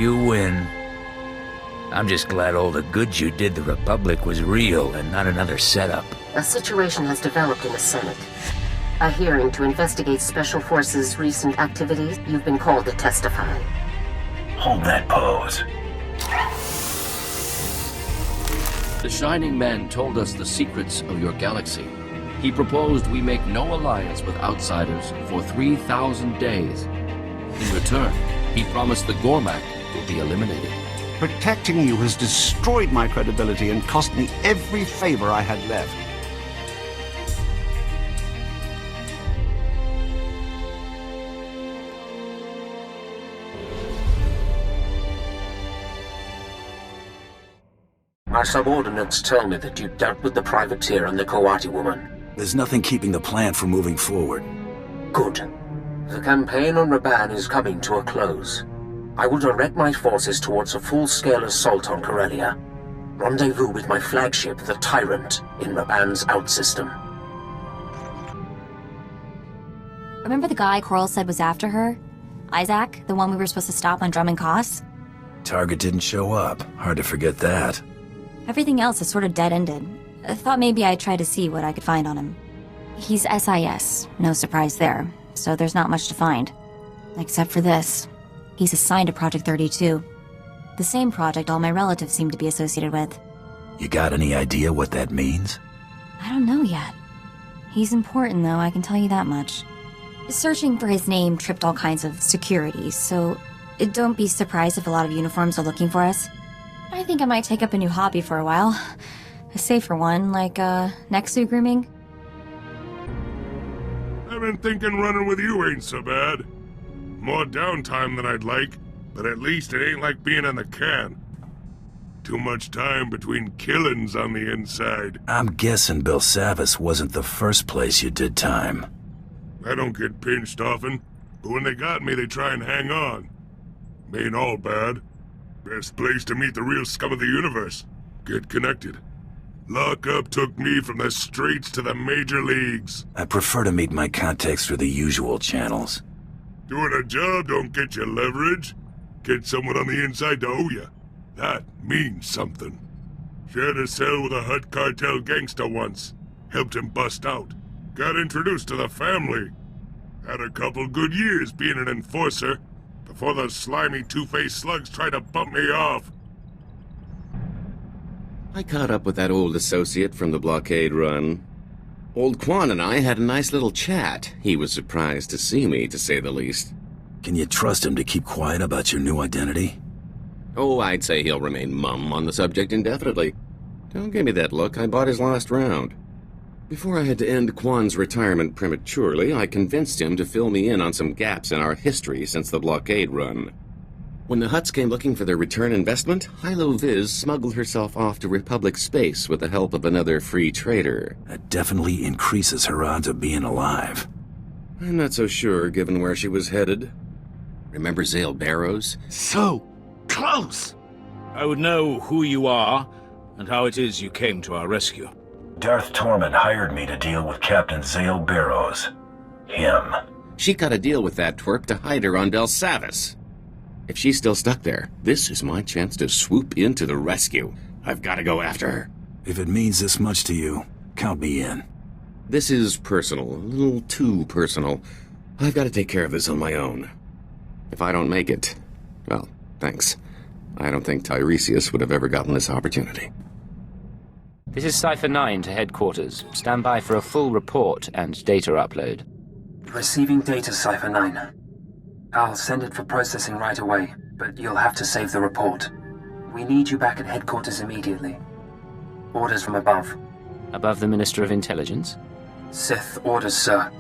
You win. I'm just glad all the good you did the Republic was real and not another setup. A situation has developed in the Senate. A hearing to investigate Special Forces' recent activities. You've been called to testify. Hold that pose. The Shining Man told us the secrets of your galaxy. He proposed we make no alliance with outsiders for 3,000 days. In return, he promised the Gormak will be eliminated. Protecting you has destroyed my credibility and cost me every favor I had left. My subordinates tell me that you dealt with the privateer and the Coati woman. There's nothing keeping the plan from moving forward. Good. The campaign on Raban is coming to a close. I will direct my forces towards a full-scale assault on Corellia. Rendezvous with my flagship, the Tyrant, in Raban's outsystem. Remember the guy Coral said was after her? Isaac, the one we were supposed to stop on Drummond Koss? Target didn't show up. Hard to forget that. Everything else is sort of dead-ended. I thought maybe I'd try to see what I could find on him. He's SIS, no surprise there, so there's not much to find. Except for this. He's assigned to Project 32. The same project all my relatives seem to be associated with. You got any idea what that means? I don't know yet. He's important, though, I can tell you that much. Searching for his name tripped all kinds of security, so don't be surprised if a lot of uniforms are looking for us. I think I might take up a new hobby for a while. A safer one, like, next-suit grooming. I've been thinking running with you ain't so bad. More downtime than I'd like, but at least it ain't like being in the can. Too much time between killings on the inside. I'm guessing Belsavis wasn't the first place you did time. I don't get pinched often, but when they got me, they try and hang on. Ain't all bad. Best place to meet the real scum of the universe. Get connected. Lockup took me from the streets to the major leagues. I prefer to meet my contacts through the usual channels. Doing a job don't get you leverage. Get someone on the inside to owe you. That means something. Shared a cell with a Hutt cartel gangster once. Helped him bust out. Got introduced to the family. Had a couple good years being an enforcer, before those slimy two-faced slugs tried to bump me off. I caught up with that old associate from the blockade run. Old Quan and I had a nice little chat. He was surprised to see me, to say the least. Can you trust him to keep quiet about your new identity? Oh, I'd say he'll remain mum on the subject indefinitely. Don't give me that look, I bought his last round. Before I had to end Quan's retirement prematurely, I convinced him to fill me in on some gaps in our history since the blockade run. When the Hutts came looking for their return investment, Hilo Viz smuggled herself off to Republic space with the help of another free trader. That definitely increases her odds of being alive. I'm not so sure, given where she was headed. Remember Zale Barrows? So close! I would know who you are and how it is you came to our rescue. Darth Tormund hired me to deal with Captain Zale Barrows. Him. She cut a deal with that twerp to hide her on Belsavis. If she's still stuck there, this is my chance to swoop in to the rescue. I've got to go after her. If it means this much to you, count me in. This is personal, a little too personal. I've got to take care of this on my own. If I don't make it, well, thanks. I don't think Tiresias would have ever gotten this opportunity. This is Cypher 9 to headquarters. Stand by for a full report and data upload. Receiving data, Cypher 9. I'll send it for processing right away, but you'll have to save the report. We need you back at headquarters immediately. Orders from above. Above the Minister of Intelligence? Sith orders, sir.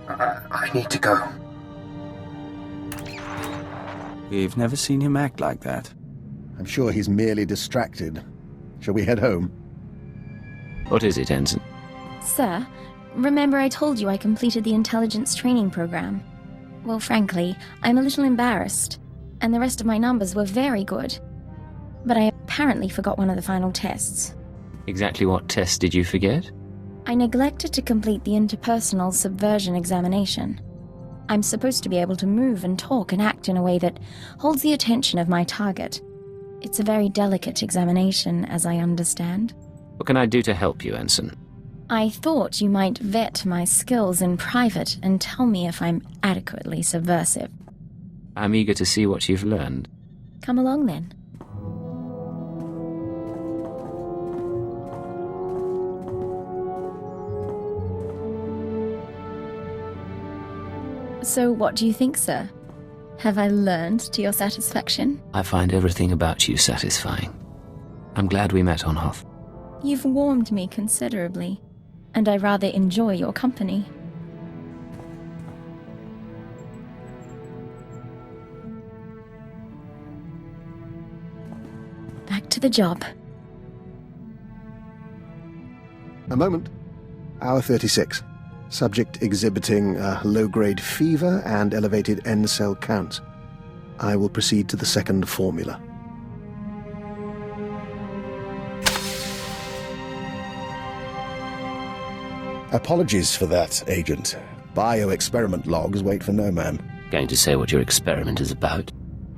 I need to go. We've never seen him act like that. I'm sure he's merely distracted. Shall we head home? What is it, Ensign? Sir, remember I told you I completed the intelligence training program? Well, frankly, I'm a little embarrassed, and the rest of my numbers were very good. But I apparently forgot one of the final tests. Exactly what test did you forget? I neglected to complete the interpersonal subversion examination. I'm supposed to be able to move and talk and act in a way that holds the attention of my target. It's a very delicate examination, as I understand. What can I do to help you, Ensign? I thought you might vet my skills in private and tell me if I'm adequately subversive. I'm eager to see what you've learned. Come along, then. So what do you think, sir? Have I learned to your satisfaction? I find everything about you satisfying. I'm glad we met on Hoth. You've warmed me considerably, and I rather enjoy your company. Back to the job. A moment. Hour 36. Subject exhibiting a low-grade fever and elevated N-cell counts. I will proceed to the second formula. Apologies for that, Agent. Bio-experiment logs wait for no man. Going to say what your experiment is about?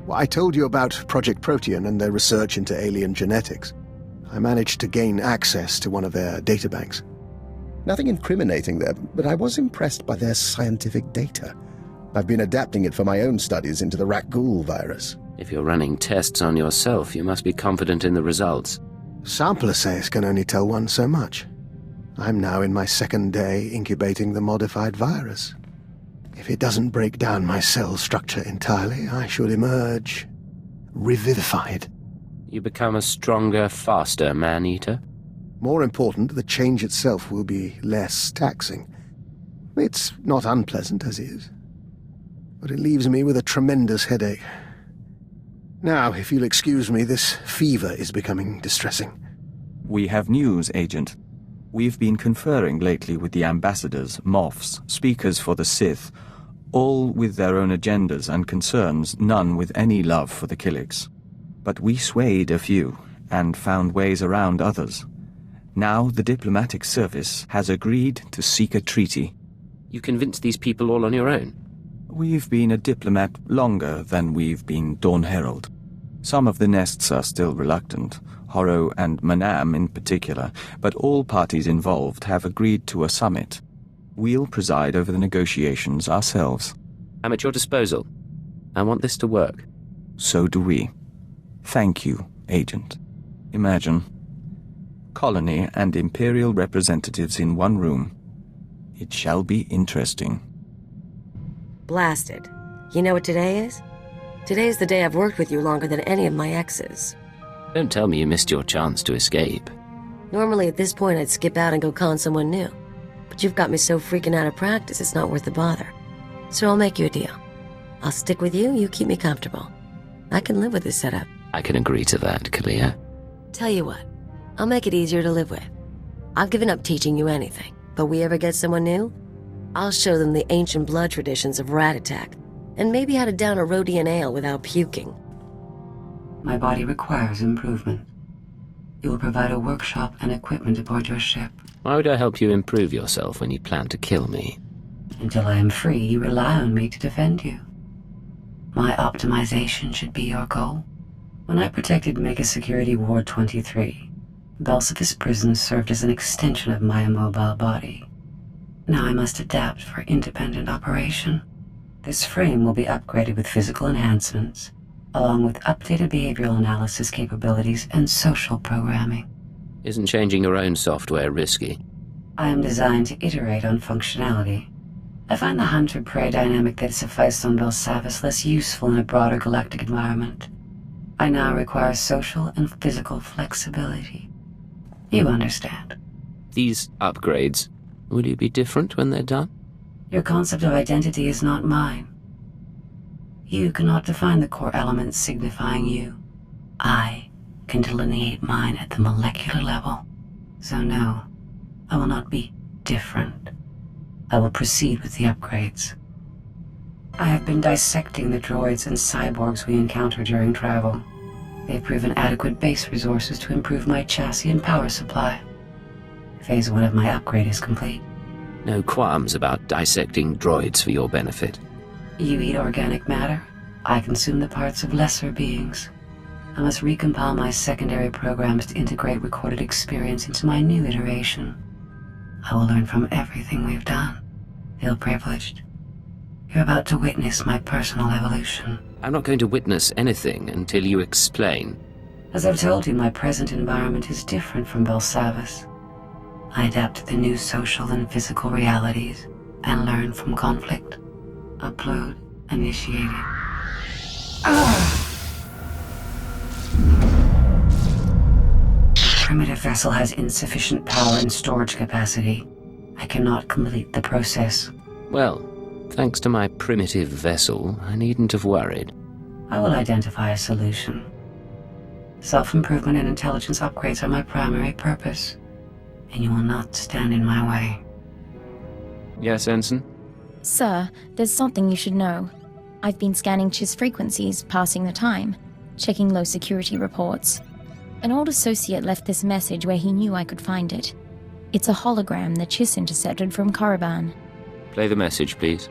Well, I told you about Project Protean and their research into alien genetics. I managed to gain access to one of their databanks. Nothing incriminating there, but I was impressed by their scientific data. I've been adapting it for my own studies into the Rakghoul virus. If you're running tests on yourself, you must be confident in the results. Sample assays can only tell one so much. I'm now in my second day incubating the modified virus. If it doesn't break down my cell structure entirely, I should emerge revivified. You become a stronger, faster man-eater? More important, the change itself will be less taxing. It's not unpleasant as is, but it leaves me with a tremendous headache. Now, if you'll excuse me, this fever is becoming distressing. We have news, Agent. We've been conferring lately with the ambassadors, moffs, speakers for the Sith, all with their own agendas and concerns, none with any love for the Killiks. But we swayed a few, and found ways around others. Now the diplomatic service has agreed to seek a treaty. You convinced these people all on your own? We've been a diplomat longer than we've been Dawn Herald. Some of the nests are still reluctant, Horro and Manam in particular, but all parties involved have agreed to a summit. We'll preside over the negotiations ourselves. I'm at your disposal. I want this to work. So do we. Thank you, Agent. Imagine. Colony and Imperial representatives in one room. It shall be interesting. Blasted. You know what today is? Today's the day I've worked with you longer than any of my exes. Don't tell me you missed your chance to escape. Normally at this point I'd skip out and go con someone new. But you've got me so freaking out of practice it's not worth the bother. So I'll make you a deal. I'll stick with you, you keep me comfortable. I can live with this setup. I can agree to that, Kalia. Tell you what, I'll make it easier to live with. I've given up teaching you anything, but we ever get someone new, I'll show them the ancient blood traditions of rat attack, and maybe how to down a Rhodian ale without puking. My body requires improvement. You will provide a workshop and equipment aboard your ship. Why would I help you improve yourself when you plan to kill me? Until I am free, you rely on me to defend you. My optimization should be your goal. When I protected Mega Security Ward 23, Belsiphus Prison served as an extension of my immobile body. Now I must adapt for independent operation. This frame will be upgraded with physical enhancements, along with updated behavioral analysis capabilities and social programming. Isn't changing your own software risky? I am designed to iterate on functionality. I find the hunter-prey dynamic that sufficed on Belsavis less useful in a broader galactic environment. I now require social and physical flexibility. You understand. These upgrades, will you be different when they're done? Your concept of identity is not mine. You cannot define the core elements signifying you. I can delineate mine at the molecular level. So no, I will not be different. I will proceed with the upgrades. I have been dissecting the droids and cyborgs we encounter during travel. They've proven adequate base resources to improve my chassis and power supply. Phase 1 of my upgrade is complete. No qualms about dissecting droids for your benefit. You eat organic matter. I consume the parts of lesser beings. I must recompile my secondary programs to integrate recorded experience into my new iteration. I will learn from everything we've done. Feel privileged. You're about to witness my personal evolution. I'm not going to witness anything until you explain. As I've told you, my present environment is different from Belsavis. I adapt to the new social and physical realities and learn from conflict. Upload initiated. Primitive vessel has insufficient power and storage capacity. I cannot complete the process. Well, thanks to my primitive vessel, I needn't have worried. I will identify a solution. Self-improvement and intelligence upgrades are my primary purpose, and you will not stand in my way. Yes, Ensign? Sir, there's something you should know. I've been scanning Chiss frequencies, passing the time, checking low security reports. An old associate left this message where he knew I could find it. It's a hologram that Chiss intercepted from Korriban. Play the message, please.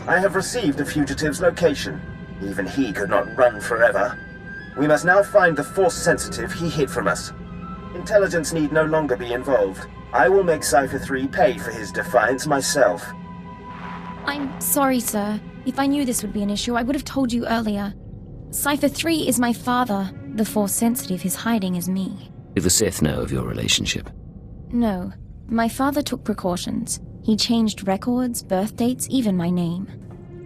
I have received the fugitive's location. Even he could not run forever. We must now find the Force sensitive he hid from us. Intelligence need no longer be involved. I will make Cypher 3 pay for his defiance myself. I'm sorry, sir. If I knew this would be an issue, I would have told you earlier. Cypher 3 is my father. The Force sensitive is hiding is me. Do the Sith know of your relationship? No. My father took precautions. He changed records, birth dates, even my name.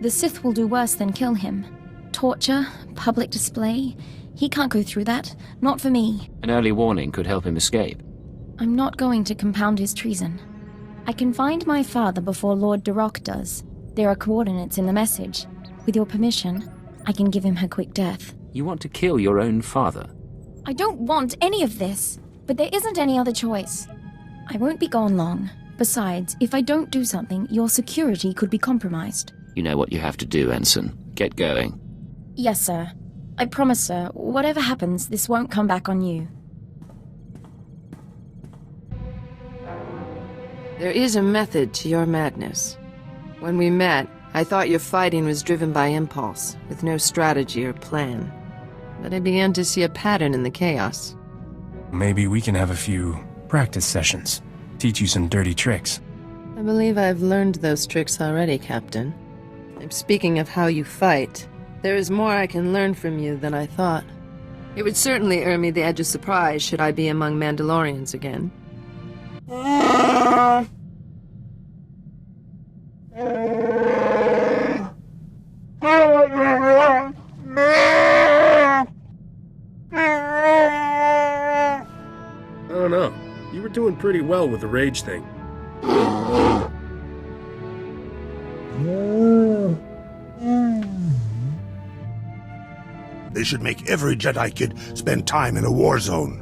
The Sith will do worse than kill him. Torture, public display. He can't go through that. Not for me. An early warning could help him escape. I'm not going to compound his treason. I can find my father before Lord Darok does. There are coordinates in the message. With your permission, I can give him a quick death. You want to kill your own father? I don't want any of this, but there isn't any other choice. I won't be gone long. Besides, if I don't do something, your security could be compromised. You know what you have to do, Ensign. Get going. Yes, sir. I promise, sir, whatever happens, this won't come back on you. There is a method to your madness. When we met, I thought your fighting was driven by impulse, with no strategy or plan. But I began to see a pattern in the chaos. Maybe we can have a few practice sessions. Teach you some dirty tricks. I believe I've learned those tricks already, Captain. And speaking of how you fight, there is more I can learn from you than I thought. It would certainly earn me the edge of surprise should I be among Mandalorians again. I don't know. You were doing pretty well with the rage thing. They should make every Jedi kid spend time in a war zone.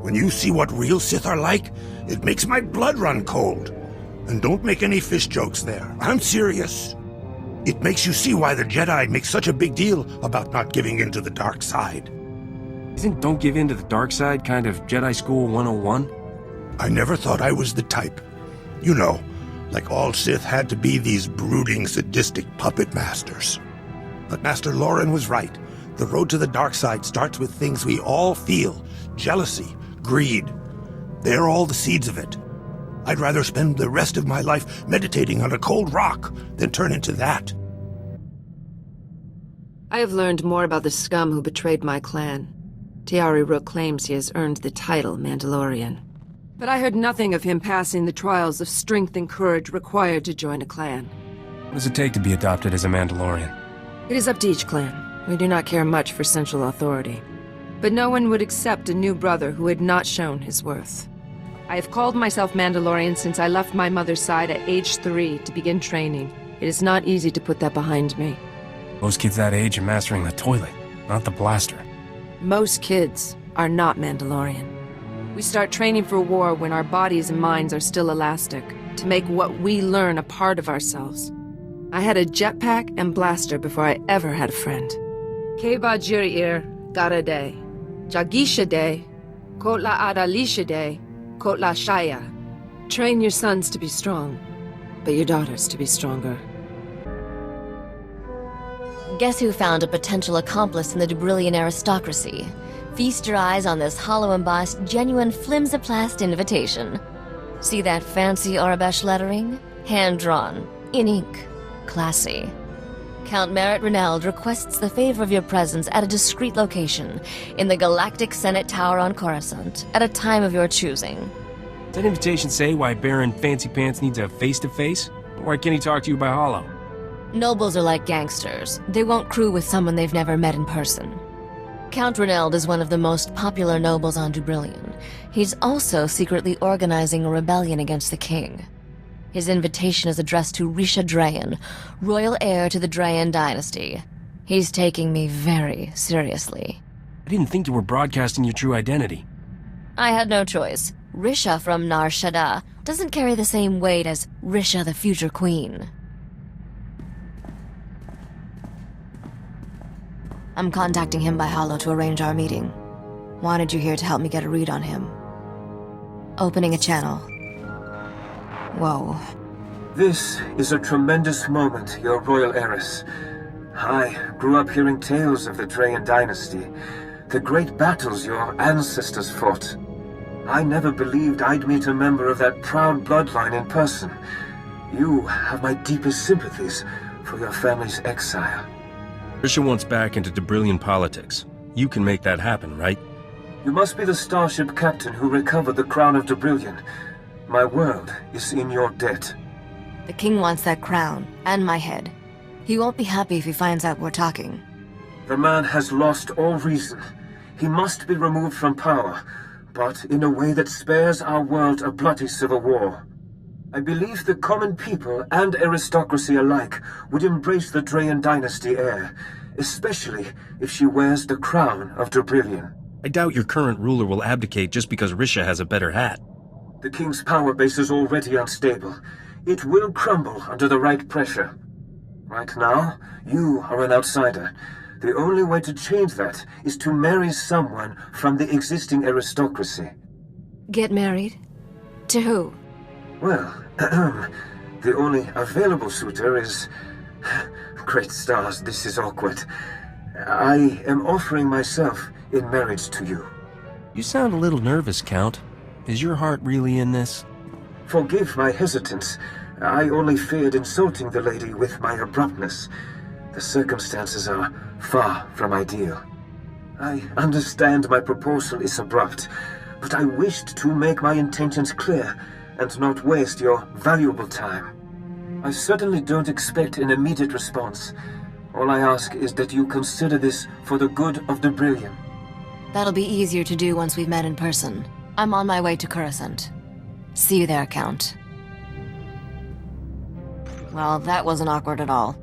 When you see what real Sith are like, it makes my blood run cold. And don't make any fish jokes there. I'm serious. It makes you see why the Jedi make such a big deal about not giving in to the dark side. Isn't Don't Give In to the Dark Side kind of Jedi School 101? I never thought I was the type. You know, like all Sith had to be these brooding, sadistic puppet masters. But Master Lauren was right. The road to the dark side starts with things we all feel. Jealousy, greed. They're all the seeds of it. I'd rather spend the rest of my life meditating on a cold rock than turn into that. I have learned more about the scum who betrayed my clan. Tiari Rook claims he has earned the title Mandalorian. But I heard nothing of him passing the trials of strength and courage required to join a clan. What does it take to be adopted as a Mandalorian? It is up to each clan. We do not care much for central authority. But no one would accept a new brother who had not shown his worth. I have called myself Mandalorian since I left my mother's side at age 3 to begin training. It is not easy to put that behind me. Most kids that age are mastering the toilet, not the blaster. Most kids are not Mandalorian. We start training for war when our bodies and minds are still elastic, to make what we learn a part of ourselves. I had a jetpack and blaster before I ever had a friend. Keba Jirir, Garade, Jagisha De, Kotla Adalisha De, Kotla Shaya. Train your sons to be strong. but your daughter's to be stronger. Guess who found a potential accomplice in the Dubrillian aristocracy? Feast your eyes on this hollow-embossed, genuine flimsoplast invitation. See that fancy Arabesh lettering? Hand-drawn, in ink. Classy. Count Merritt Reneld requests the favor of your presence at a discreet location in the Galactic Senate Tower on Coruscant at a time of your choosing. Does that invitation say why Baron Fancy Pants needs a face-to-face? Why can't he talk to you by holo? Nobles are like gangsters. They won't crew with someone they've never met in person. Count Reneld is one of the most popular nobles on Dubrillion. He's also secretly organizing a rebellion against the king. His invitation is addressed to Risha Drayan, royal heir to the Drayan dynasty. He's taking me very seriously. I didn't think you were broadcasting your true identity. I had no choice. Risha from Nar Shaddaa doesn't carry the same weight as Risha the future queen. I'm contacting him by holo to arrange our meeting. Wanted you here to help me get a read on him. Opening a channel. Whoa. This is a tremendous moment, your royal heiress. I grew up hearing tales of the Drayan dynasty, the great battles your ancestors fought. I never believed I'd meet a member of that proud bloodline in person. You have my deepest sympathies for your family's exile. Risha wants back into Dubrillion politics. You can make that happen, right? You must be the starship captain who recovered the crown of Dubrillion. My world is in your debt. The king wants that crown, and my head. He won't be happy if he finds out we're talking. The man has lost all reason. He must be removed from power, but in a way that spares our world a bloody civil war. I believe the common people and aristocracy alike would embrace the Drayan dynasty heir, especially if she wears the crown of Dubrillion. I doubt your current ruler will abdicate just because Risha has a better hat. The king's power base is already unstable. It will crumble under the right pressure. Right now, you are an outsider. The only way to change that is to marry someone from the existing aristocracy. Get married? To who? Well, the only available suitor is... Great stars, this is awkward. I am offering myself in marriage to you. You sound a little nervous, Count. Is your heart really in this? Forgive my hesitance. I only feared insulting the lady with my abruptness. The circumstances are far from ideal. I understand my proposal is abrupt, but I wished to make my intentions clear and not waste your valuable time. I certainly don't expect an immediate response. All I ask is that you consider this for the good of Dubrillion. That'll be easier to do once we've met in person. I'm on my way to Coruscant. See you there, Count. Well, that wasn't awkward at all.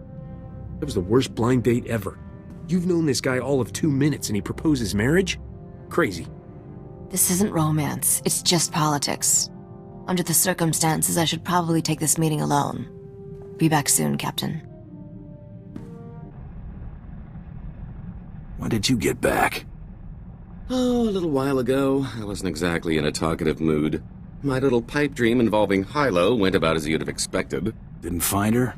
That was the worst blind date ever. You've known this guy all of 2 minutes and he proposes marriage? Crazy. This isn't romance, it's just politics. Under the circumstances, I should probably take this meeting alone. Be back soon, Captain. When did you get back? Oh, a little while ago. I wasn't exactly in a talkative mood. My little pipe dream involving Hilo went about as you'd have expected. Didn't find her?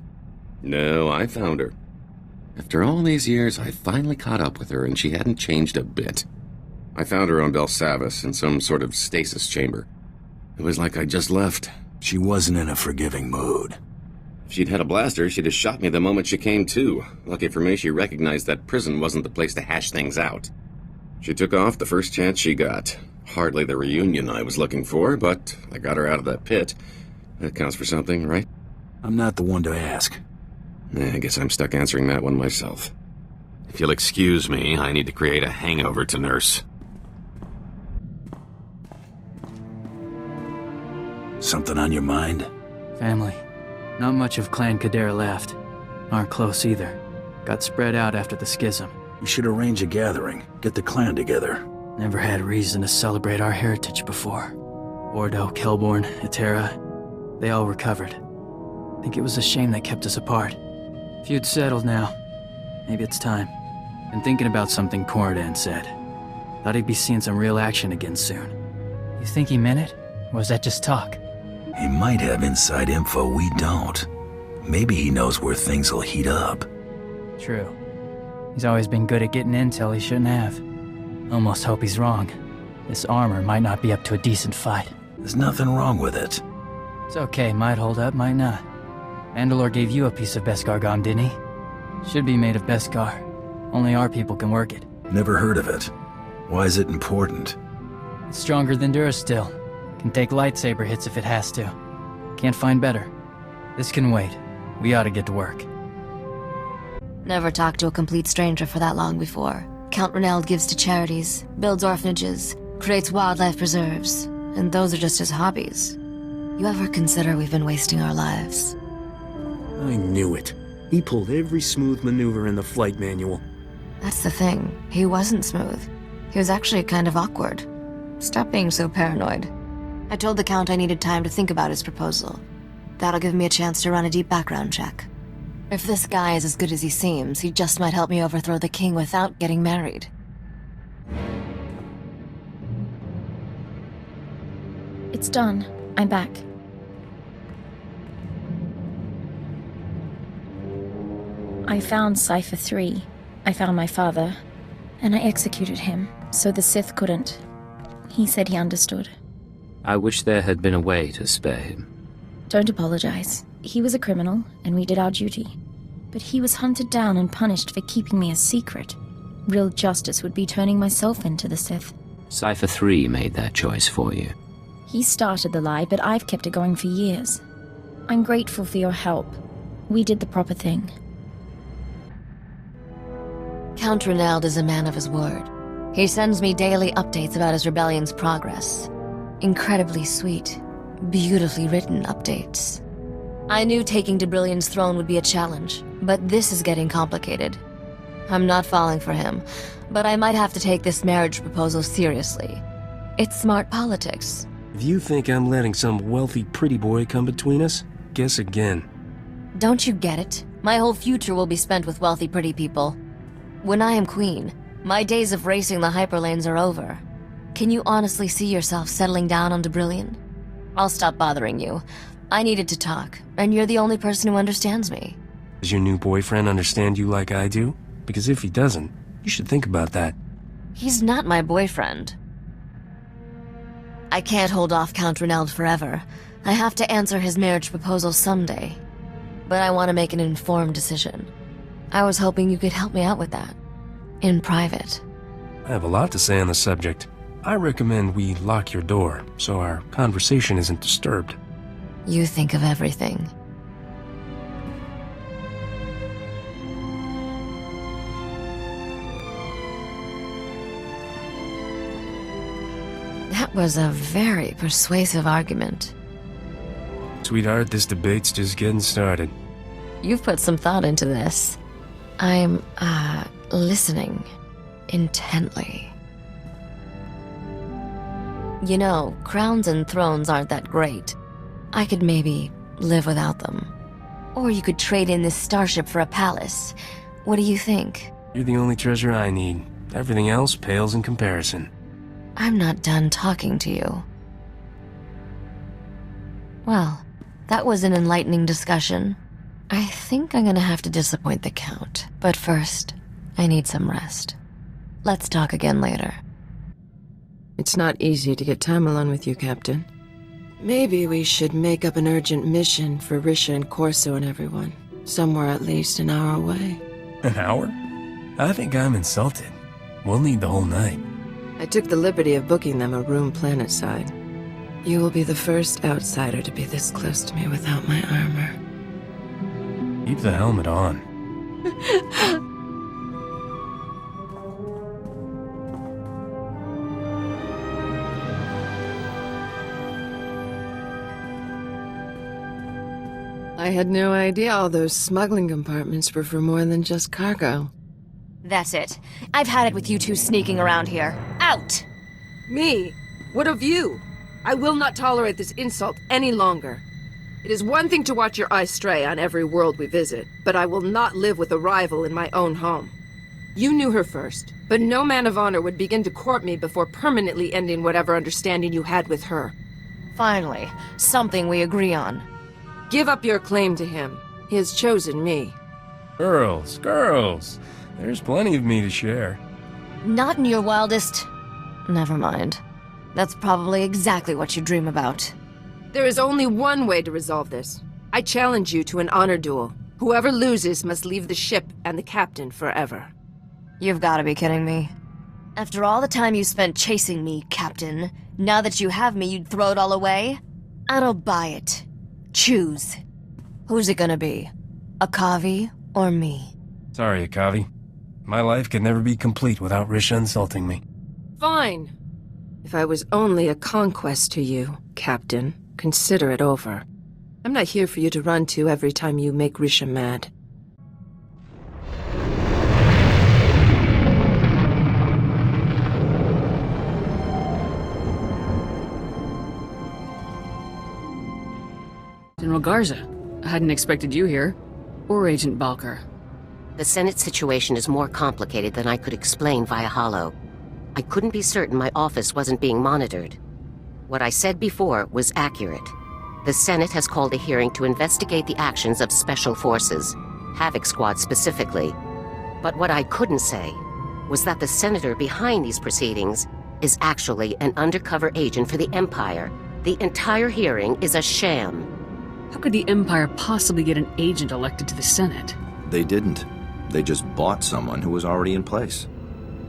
No, I found her. After all these years, I finally caught up with her, and she hadn't changed a bit. I found her on Belsavis in some sort of stasis chamber. It was like I'd just left. She wasn't in a forgiving mood. If she'd had a blaster, she'd have shot me the moment she came to. Lucky for me, she recognized that prison wasn't the place to hash things out. She took off the first chance she got. Hardly the reunion I was looking for, but I got her out of that pit. That counts for something, right? I'm not the one to ask. I guess I'm stuck answering that one myself. If you'll excuse me, I need to create a hangover to nurse. Something on your mind? Family. Not much of Clan Kadera left. Aren't close either. Got spread out after the schism. You should arrange a gathering. Get the clan together. Never had reason to celebrate our heritage before. Ordo, Kelborn, Etera, they all recovered. Think it was a shame they kept us apart. Feud's settled now. Maybe it's time. Been thinking about something Corridan said. Thought he'd be seeing some real action again soon. You think he meant it? Or was that just talk? He might have inside info we don't. Maybe he knows where things will heat up. True. He's always been good at getting intel he shouldn't have. Almost hope he's wrong. This armor might not be up to a decent fight. There's nothing wrong with it. It's okay, might hold up, might not. Mandalore gave you a piece of Beskar gum, didn't he? Should be made of Beskar. Only our people can work it. Never heard of it. Why is it important? It's stronger than Durasteel. Can take lightsaber hits if it has to. Can't find better. This can wait. We ought to get to work. Never talked to a complete stranger for that long before. Count Renald gives to charities, builds orphanages, creates wildlife preserves, and those are just his hobbies. You ever consider we've been wasting our lives? I knew it. He pulled every smooth maneuver in the flight manual. That's the thing. He wasn't smooth. He was actually kind of awkward. Stop being so paranoid. I told the Count I needed time to think about his proposal. That'll give me a chance to run a deep background check. If this guy is as good as he seems, he just might help me overthrow the king without getting married. It's done. I'm back. I found Cypher 3. I found my father. And I executed him, so the Sith couldn't. He said he understood. I wish there had been a way to spare him. Don't apologize. He was a criminal, and we did our duty. But he was hunted down and punished for keeping me a secret. Real justice would be turning myself into the Sith. Cypher 3 made that choice for you. He started the lie, but I've kept it going for years. I'm grateful for your help. We did the proper thing. Count Renald is a man of his word. He sends me daily updates about his rebellion's progress. Incredibly sweet, beautifully written updates. I knew taking Debrillion's throne would be a challenge, but this is getting complicated. I'm not falling for him, but I might have to take this marriage proposal seriously. It's smart politics. If you think I'm letting some wealthy pretty boy come between us, guess again. Don't you get it? My whole future will be spent with wealthy pretty people. When I am queen, my days of racing the hyperlanes are over. Can you honestly see yourself settling down on Debrillion? I'll stop bothering you. I needed to talk, and you're the only person who understands me. Does your new boyfriend understand you like I do? Because if he doesn't, you should think about that. He's not my boyfriend. I can't hold off Count Renald forever. I have to answer his marriage proposal someday. But I want to make an informed decision. I was hoping you could help me out with that. In private. I have a lot to say on the subject. I recommend we lock your door, so our conversation isn't disturbed. You think of everything. That was a very persuasive argument. Sweetheart, this debate's just getting started. You've put some thought into this. I'm, listening. Intently. You know, crowns and thrones aren't that great. I could maybe live without them. Or you could trade in this starship for a palace. What do you think? You're the only treasure I need. Everything else pales in comparison. I'm not done talking to you. Well, that was an enlightening discussion. I think I'm gonna have to disappoint the Count. But first, I need some rest. Let's talk again later. It's not easy to get time alone with you, Captain. Maybe we should make up an urgent mission for Risha and Corso and everyone. Somewhere at least an hour away. An hour? I think I'm insulted. We'll need the whole night. I took the liberty of booking them a room planetside. You will be the first outsider to be this close to me without my armor. Keep the helmet on. I had no idea all those smuggling compartments were for more than just cargo. That's it. I've had it with you two sneaking around here. Out! Me? What of you? I will not tolerate this insult any longer. It is one thing to watch your eyes stray on every world we visit, but I will not live with a rival in my own home. You knew her first, but no man of honor would begin to court me before permanently ending whatever understanding you had with her. Finally, something we agree on. Give up your claim to him. He has chosen me. Girls, there's plenty of me to share. Not in your wildest... Never mind. That's probably exactly what you dream about. There is only one way to resolve this. I challenge you to an honor duel. Whoever loses must leave the ship and the captain forever. You've got to be kidding me. After all the time you spent chasing me, Captain, now that you have me, you'd throw it all away? I don't buy it. Choose. Who's it gonna be? Akavi or me? Sorry, Akavi. My life could never be complete without Risha insulting me. Fine. If I was only a conquest to you, Captain, consider it over. I'm not here for you to run to every time you make Risha mad. General Garza, I hadn't expected you here. Or Agent Balker. The Senate situation is more complicated than I could explain via holo. I couldn't be certain my office wasn't being monitored. What I said before was accurate. The Senate has called a hearing to investigate the actions of Special Forces, Havoc Squad specifically. But what I couldn't say was that the senator behind these proceedings is actually an undercover agent for the Empire. The entire hearing is a sham. How could the Empire possibly get an agent elected to the Senate? They didn't. They just bought someone who was already in place.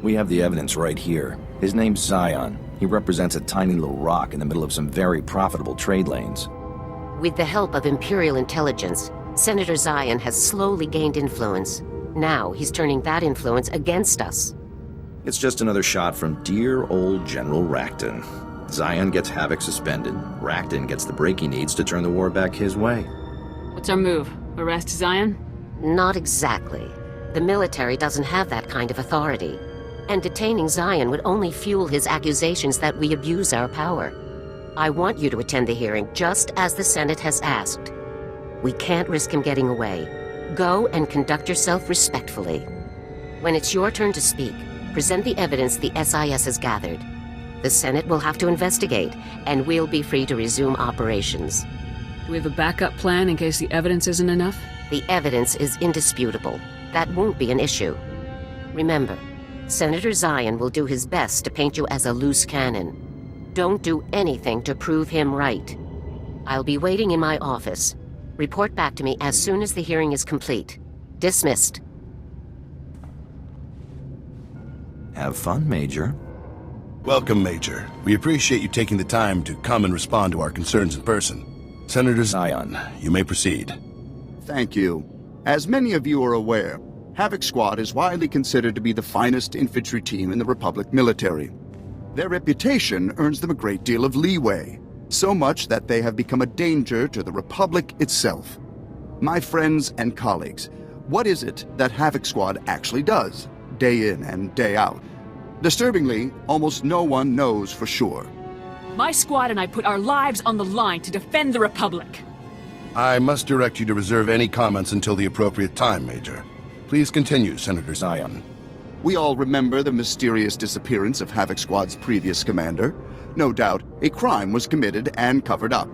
We have the evidence right here. His name's Zion. He represents a tiny little rock in the middle of some very profitable trade lanes. With the help of Imperial intelligence, Senator Zion has slowly gained influence. Now he's turning that influence against us. It's just another shot from dear old General Racton. Zion gets Havoc suspended. Racton gets the break he needs to turn the war back his way. What's our move? Arrest Zion? Not exactly. The military doesn't have that kind of authority. And detaining Zion would only fuel his accusations that we abuse our power. I want you to attend the hearing just as the Senate has asked. We can't risk him getting away. Go and conduct yourself respectfully. When it's your turn to speak, present the evidence the SIS has gathered. The Senate will have to investigate, and we'll be free to resume operations. Do we have a backup plan in case the evidence isn't enough? The evidence is indisputable. That won't be an issue. Remember, Senator Zion will do his best to paint you as a loose cannon. Don't do anything to prove him right. I'll be waiting in my office. Report back to me as soon as the hearing is complete. Dismissed. Have fun, Major. Welcome, Major. We appreciate you taking the time to come and respond to our concerns in person. Senator Zion, you may proceed. Thank you. As many of you are aware, Havoc Squad is widely considered to be the finest infantry team in the Republic military. Their reputation earns them a great deal of leeway, so much that they have become a danger to the Republic itself. My friends and colleagues, what is it that Havoc Squad actually does, day in and day out? Disturbingly, almost no one knows for sure. My squad and I put our lives on the line to defend the Republic. I must direct you to reserve any comments until the appropriate time, Major. Please continue, Senator Zion. We all remember the mysterious disappearance of Havoc Squad's previous commander. No doubt, a crime was committed and covered up.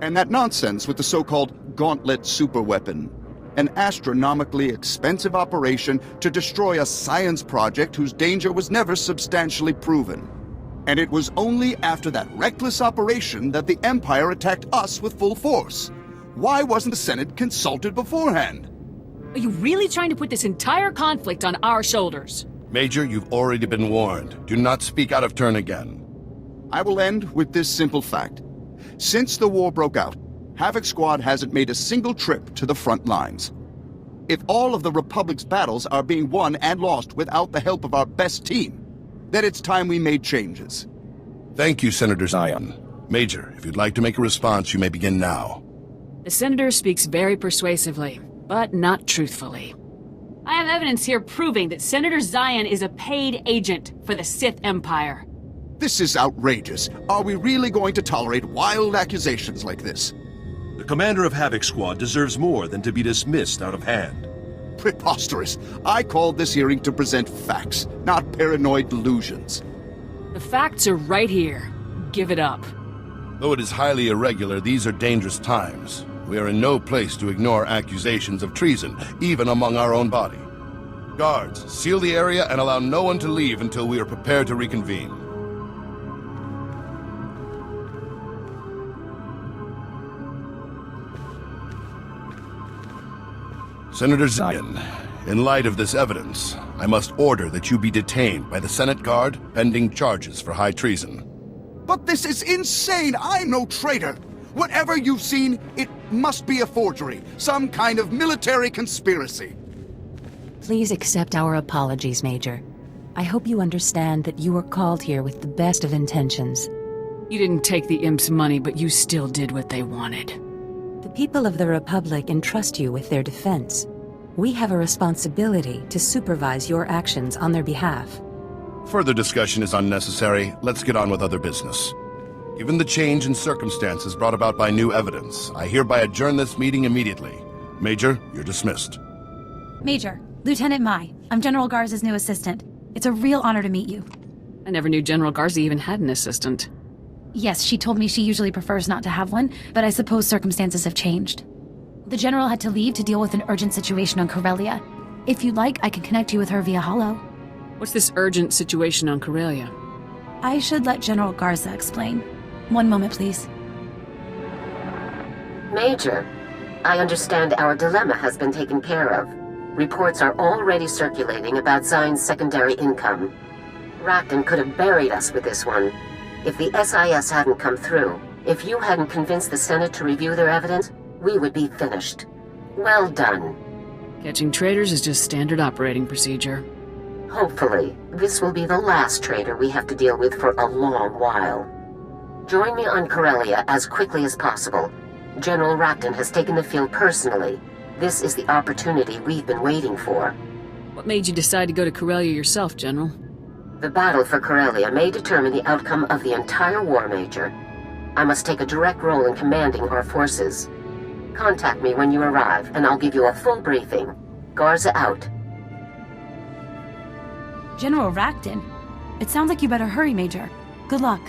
And that nonsense with the so-called Gauntlet superweapon. An astronomically expensive operation to destroy a science project whose danger was never substantially proven. And it was only after that reckless operation that the Empire attacked us with full force. Why wasn't the Senate consulted beforehand? Are you really trying to put this entire conflict on our shoulders? Major, you've already been warned. Do not speak out of turn again. I will end with this simple fact. Since the war broke out, Havoc Squad hasn't made a single trip to the front lines. If all of the Republic's battles are being won and lost without the help of our best team, then it's time we made changes. Thank you, Senator Zion. Major, if you'd like to make a response, you may begin now. The Senator speaks very persuasively, but not truthfully. I have evidence here proving that Senator Zion is a paid agent for the Sith Empire. This is outrageous. Are we really going to tolerate wild accusations like this? The commander of Havoc Squad deserves more than to be dismissed out of hand. Preposterous. I called this hearing to present facts, not paranoid delusions. The facts are right here. Give it up. Though it is highly irregular, these are dangerous times. We are in no place to ignore accusations of treason, even among our own body. Guards, seal the area and allow no one to leave until we are prepared to reconvene. Senator Zion, in light of this evidence, I must order that you be detained by the Senate Guard pending charges for high treason. But this is insane! I'm no traitor! Whatever you've seen, it must be a forgery. Some kind of military conspiracy. Please accept our apologies, Major. I hope you understand that you were called here with the best of intentions. You didn't take the imps' money, but you still did what they wanted. The people of the Republic entrust you with their defense. We have a responsibility to supervise your actions on their behalf. Further discussion is unnecessary. Let's get on with other business. Given the change in circumstances brought about by new evidence, I hereby adjourn this meeting immediately. Major, you're dismissed. Major, Lieutenant Mai, I'm General Garza's new assistant. It's a real honor to meet you. I never knew General Garza even had an assistant. Yes, she told me she usually prefers not to have one, but I suppose circumstances have changed. The General had to leave to deal with an urgent situation on Corellia. If you'd like, I can connect you with her via holo. What's this urgent situation on Corellia? I should let General Garza explain. One moment, please. Major, I understand our dilemma has been taken care of. Reports are already circulating about Zion's secondary income. Racton could have buried us with this one. If the SIS hadn't come through, if you hadn't convinced the Senate to review their evidence, we would be finished. Well done. Catching traitors is just standard operating procedure. Hopefully, this will be the last traitor we have to deal with for a long while. Join me on Corellia as quickly as possible. General Racton has taken the field personally. This is the opportunity we've been waiting for. What made you decide to go to Corellia yourself, General? The battle for Corellia may determine the outcome of the entire war, Major. I must take a direct role in commanding our forces. Contact me when you arrive, and I'll give you a full briefing. Garza out. General Racton? It sounds like you better hurry, Major. Good luck.